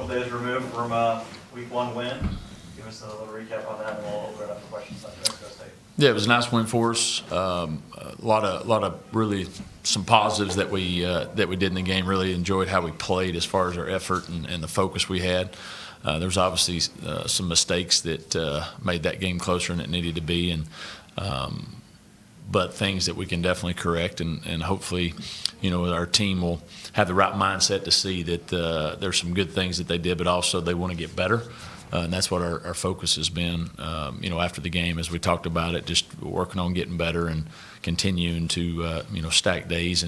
couple days removed from week 1 win. Give us a little recap on that, and we'll open it up for questions on New Mexico State. Yeah, it was a nice win for us. A lot of really some positives that we did in the game. Really enjoyed how we played as far as our effort and the focus we had. There was obviously some mistakes that made that game closer than it needed to be, and but things that we can definitely correct, and hopefully, our team will have the right mindset to see that there's some good things that they did, but also they want to get better. And that's what our focus has been, after the game, as we talked about it, just working on getting better and continuing to, stack days.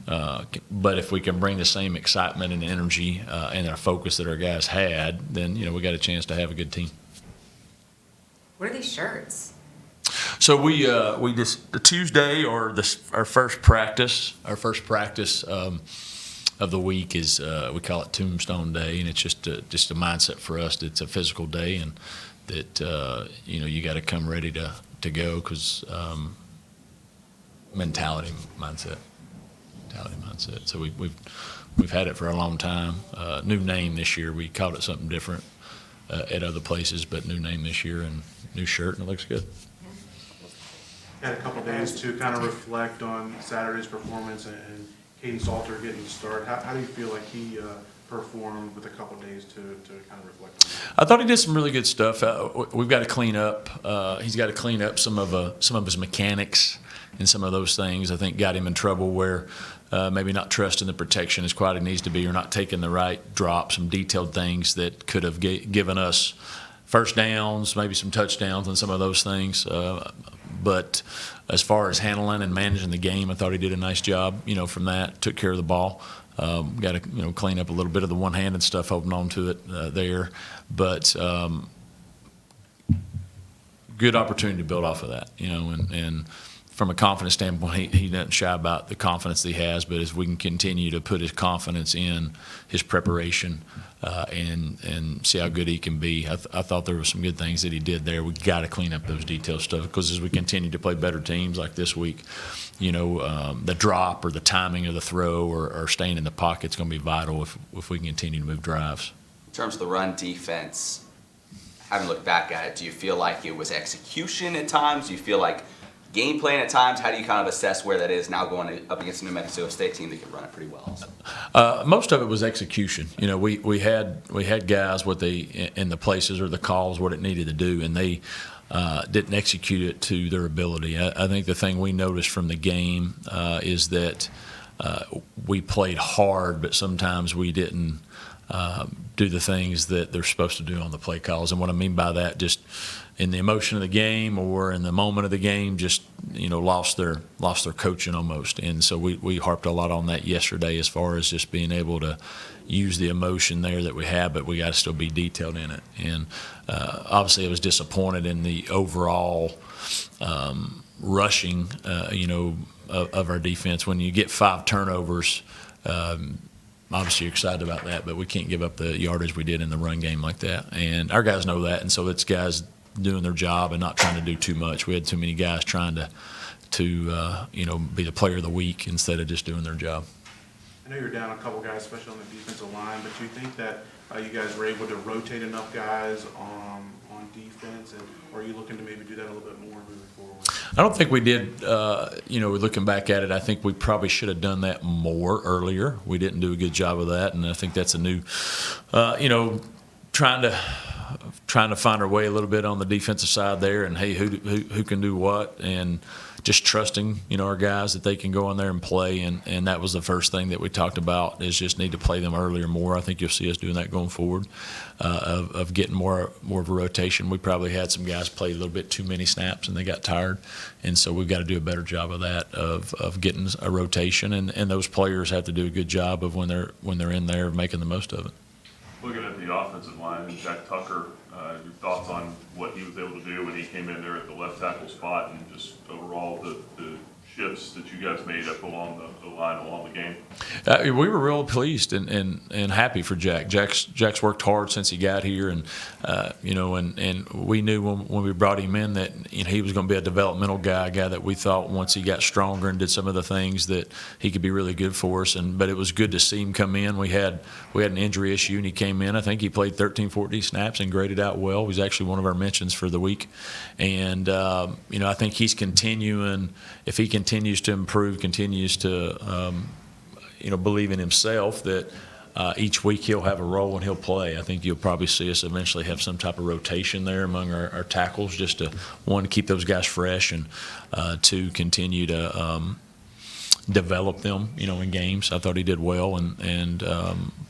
But if we can bring the same excitement and energy and our focus that our guys had, then, we got a chance to have a good team. What are these shirts? So we just the Tuesday or our first practice of the week is we call it Tombstone Day, and it's just a mindset for us that it's a physical day, and that you got to come ready to go, because mentality mindset. So we've had it for a long time. New name this year. We called it something different at other places, but new name this year and new shirt, and it looks good. Had a couple days to kind of reflect on Saturday's performance and Caden Salter getting the start. How do you feel like he performed with a couple days to kind of reflect on that? I thought he did some really good stuff. We've got to clean up. He's got to clean up some of his mechanics and some of those things. I think got him in trouble where maybe not trusting the protection as quite as it needs to be, or not taking the right drop, some detailed things that could have given us first downs, maybe some touchdowns and some of those things. But as far as handling and managing the game, I thought he did a nice job, from that, took care of the ball. Got to, clean up a little bit of the one-handed stuff, holding on to it there. But good opportunity to build off of that, and from a confidence standpoint, he doesn't shy about the confidence that he has, but as we can continue to put his confidence in his preparation and see how good he can be, I thought there were some good things that he did there. We got to clean up those detailed stuff, because as we continue to play better teams like this week, the drop or the timing of the throw or staying in the pocket is going to be vital if we can continue to move drives. In terms of the run defense, having looked back at it, do you feel like it was execution at times? Do you feel like game plan at times? How do you kind of assess where that is now going up against the New Mexico State team that can run it pretty well? Most of it was execution. We had guys in the places or the calls what it needed to do, and they didn't execute it to their ability. I think the thing we noticed from the game is that we played hard, but sometimes we didn't do the things that they're supposed to do on the play calls. And what I mean by that, just in the emotion of the game or in the moment of the game, just lost their coaching almost. And so we harped a lot on that yesterday, as far as just being able to use the emotion there that we have, but we got to still be detailed in it. And obviously, I was disappointed in the overall rushing, of our defense. When you get 5 turnovers, obviously you're excited about that, but we can't give up the yardage we did in the run game like that. And our guys know that, and so it's guys doing their job and not trying to do too much. We had too many guys trying to be the player of the week instead of just doing their job. I know you're down a couple guys, especially on the defensive line, but do you think that you guys were able to rotate enough guys on defense, or are you looking to maybe do that a little bit more moving forward? I don't think we did. Looking back at it, I think we probably should have done that more earlier. We didn't do a good job of that, and I think that's a new, trying to find our way a little bit on the defensive side there, and hey, who can do what, and just trusting our guys that they can go in there and play, and that was the first thing that we talked about, is just need to play them earlier more. I think you'll see us doing that going forward, of getting more of a rotation. We probably had some guys play a little bit too many snaps and they got tired, and so we've got to do a better job of that, of getting a rotation, and those players have to do a good job of when they're in there making the most of it. Looking at the offensive line, Jack Tucker, your thoughts on what he was able to do when he came in there at the left tackle spot, and just overall the shifts that you guys made up along the line, along the game? We were real pleased and happy for Jack. Jack's worked hard since he got here, and and we knew when we brought him in that he was going to be a developmental guy, a guy that we thought once he got stronger and did some of the things that he could be really good for us. But it was good to see him come in. We had an injury issue, and he came in. I think he played 13, 14 snaps and graded out well. He was actually one of our mentions for the week, and I think he's continuing. If he continues to improve, continues to believe in himself, that each week he'll have a role and he'll play. I think you'll probably see us eventually have some type of rotation there among our tackles, just to, one, to keep those guys fresh, and two, continue to develop them, in games. I thought he did well, and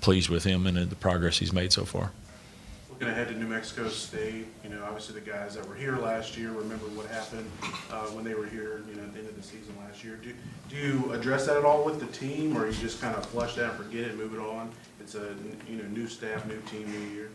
pleased with him and the progress he's made so far. Looking ahead to New Mexico State, obviously the guys that were here last year remember what happened when they were here, at the end of the season last year. Do you address that at all with the team, or you just kind of flush that and forget it, move it on? It's a new staff, new team, new year.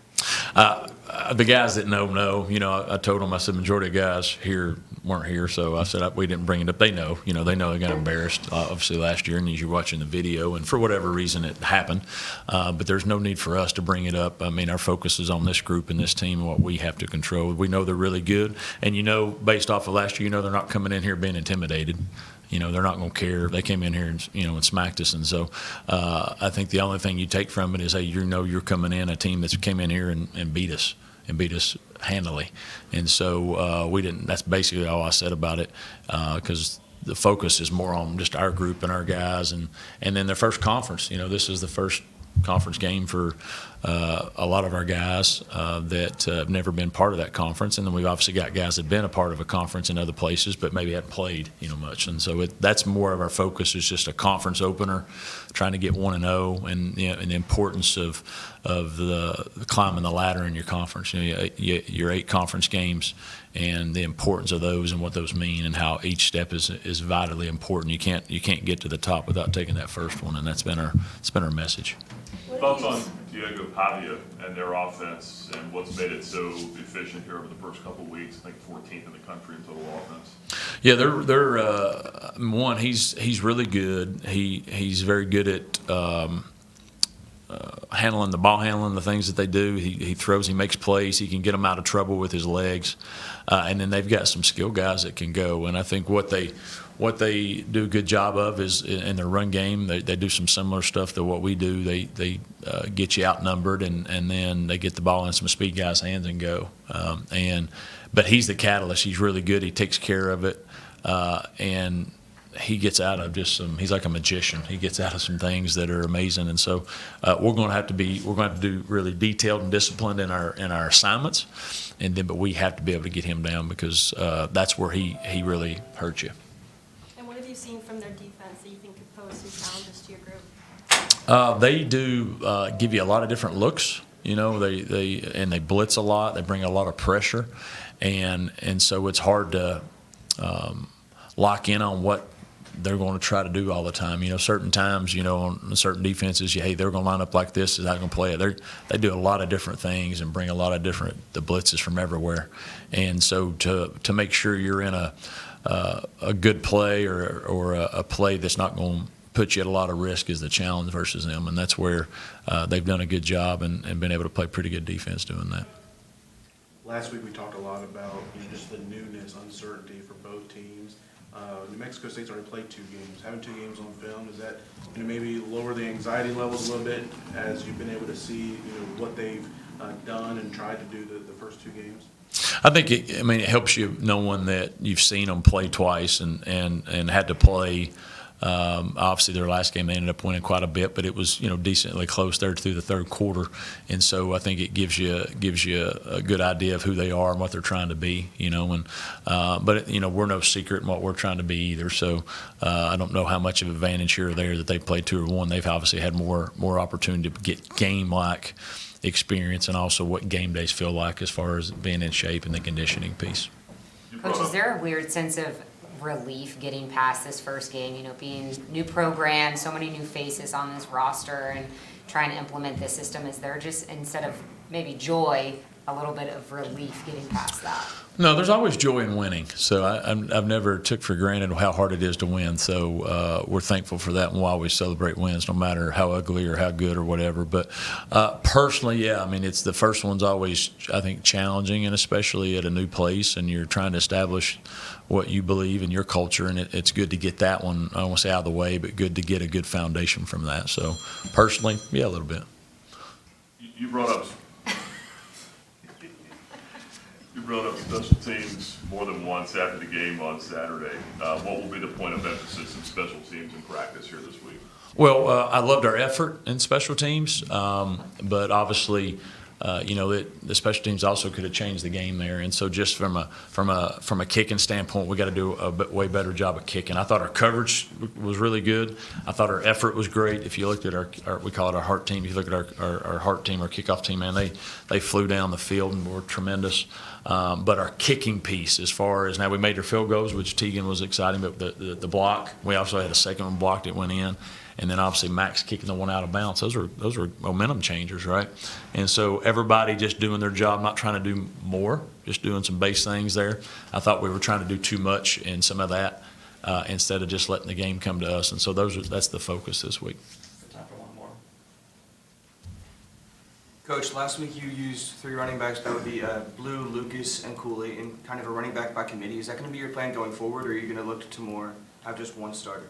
The guys that know. I told them, I said, majority of guys here weren't here, so I said we didn't bring it up. They know, they got embarrassed obviously last year, and as you're watching the video, and for whatever reason it happened. But there's no need for us to bring it up. I mean, our focus is on this group and this team and what we have to control. We know they're really good, and based off of last year, they're not coming in here being intimidated. They're not going to care. They came in here and, and smacked us. And so I think the only thing you take from it is, hey, you're coming in, a team that's came in here and beat us handily. And so we didn't. That's basically all I said about it, because the focus is more on just our group and our guys. And then their first conference. This is the first conference game for a lot of our guys that have never been part of that conference, and then we've obviously got guys that have been a part of a conference in other places but maybe hadn't played much, and so that's more of our focus, is just a conference opener, trying to get 1-0, and and the importance of the climbing the ladder in your conference. Your 8 conference games, and the importance of those and what those mean, and how each step is vitally important. You can't get to the top without taking that first one, and it's been our message. Thoughts on Diego Pavia and their offense and what's made it so efficient here over the first couple of weeks? I think 14th in the country in total offense. Yeah, they're one. He's really good. He's very good at handling the ball, handling the things that they do. He throws, he makes plays, he can get them out of trouble with his legs, and then they've got some skill guys that can go. And I think what they do a good job of is in their run game. They do some similar stuff to what we do. They get you outnumbered, and then they get the ball in some speed guys' hands and go. But he's the catalyst. He's really good. He takes care of it, and he gets out of he's like a magician. He gets out of some things that are amazing. And so we're going to have to do really detailed and disciplined in our assignments, but we have to be able to get him down, because that's where he really hurts you. And what have you seen from their defense that you think could pose some challenges to your group? They do give you a lot of different looks. They blitz a lot. They bring a lot of pressure, and so it's hard to lock in on what they're going to try to do all the time. Certain times, on certain defenses, hey, they're going to line up like this. Is not going to play it. They do a lot of different things and bring a lot of the blitzes from everywhere. And so to make sure you're in a good play or a play that's not going to put you at a lot of risk is the challenge versus them. And that's where they've done a good job and been able to play pretty good defense doing that. Last week we talked a lot about just the newness, uncertainty for both teams. New Mexico State's already played 2 games. Having 2 games on film, does that maybe lower the anxiety levels a little bit as you've been able to see what they've done and tried to do the first 2 games? I think it helps you knowing that you've seen them play twice and had to play. Obviously, their last game they ended up winning quite a bit, but it was decently close there through the third quarter, and so I think it gives you a good idea of who they are and what they're trying to be. But we're no secret in what we're trying to be either. So I don't know how much of an advantage here or there that they played 2 or 1. They've obviously had more opportunity to get game-like experience, and also what game days feel like as far as being in shape and the conditioning piece. Coach, is there a weird sense of relief getting past this first game, being new program, so many new faces on this roster and trying to implement this system? Is there just, instead of maybe joy, a little bit of relief getting past that? No, there's always joy in winning. So I've never took for granted how hard it is to win. So we're thankful for that, and we'll always celebrate wins, no matter how ugly or how good or whatever. But personally, yeah, I mean, it's the first one's always, I think, challenging, and especially at a new place, and you're trying to establish what you believe in your culture, and it's good to get that one, I don't want to say out of the way, but good to get a good foundation from that. So personally, yeah, a little bit. You brought up special teams more than once after the game on Saturday. What will be the point of emphasis in special teams in practice here this week? Well, I loved our effort in special teams, but obviously, the special teams also could have changed the game there. And so, just from a kicking standpoint, we got to do a way better job of kicking. I thought our coverage was really good. I thought our effort was great. If you looked at our we call it our heart team. If you look at our heart team, our kickoff team, man, they flew down the field and were tremendous. But our kicking piece, as far as now, we made our field goals, which Tegan was exciting. But the block, we also had a second one blocked that went in. And then obviously Max kicking the one out of bounds. Those are momentum changers, right? And so everybody just doing their job, not trying to do more, just doing some base things there. I thought we were trying to do too much in some of that instead of just letting the game come to us. And so that's the focus this week. Time for one more. Coach, last week you used 3 running backs. That would be Blue, Lucas, and Cooley, and kind of a running back by committee. Is that going to be your plan going forward, or are you going to look to more have just one starter?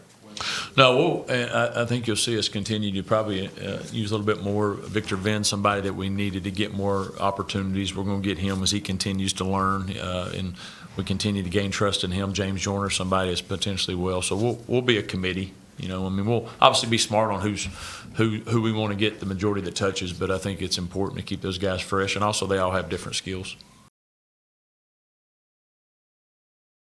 No, I think you'll see us continue to probably use a little bit more Victor Venn, somebody that we needed to get more opportunities. We're going to get him as he continues to learn, and we continue to gain trust in him. James Joyner, somebody that's potentially well. So we'll be a committee. We'll obviously be smart on who we want to get the majority of the touches, but I think it's important to keep those guys fresh, and also they all have different skills.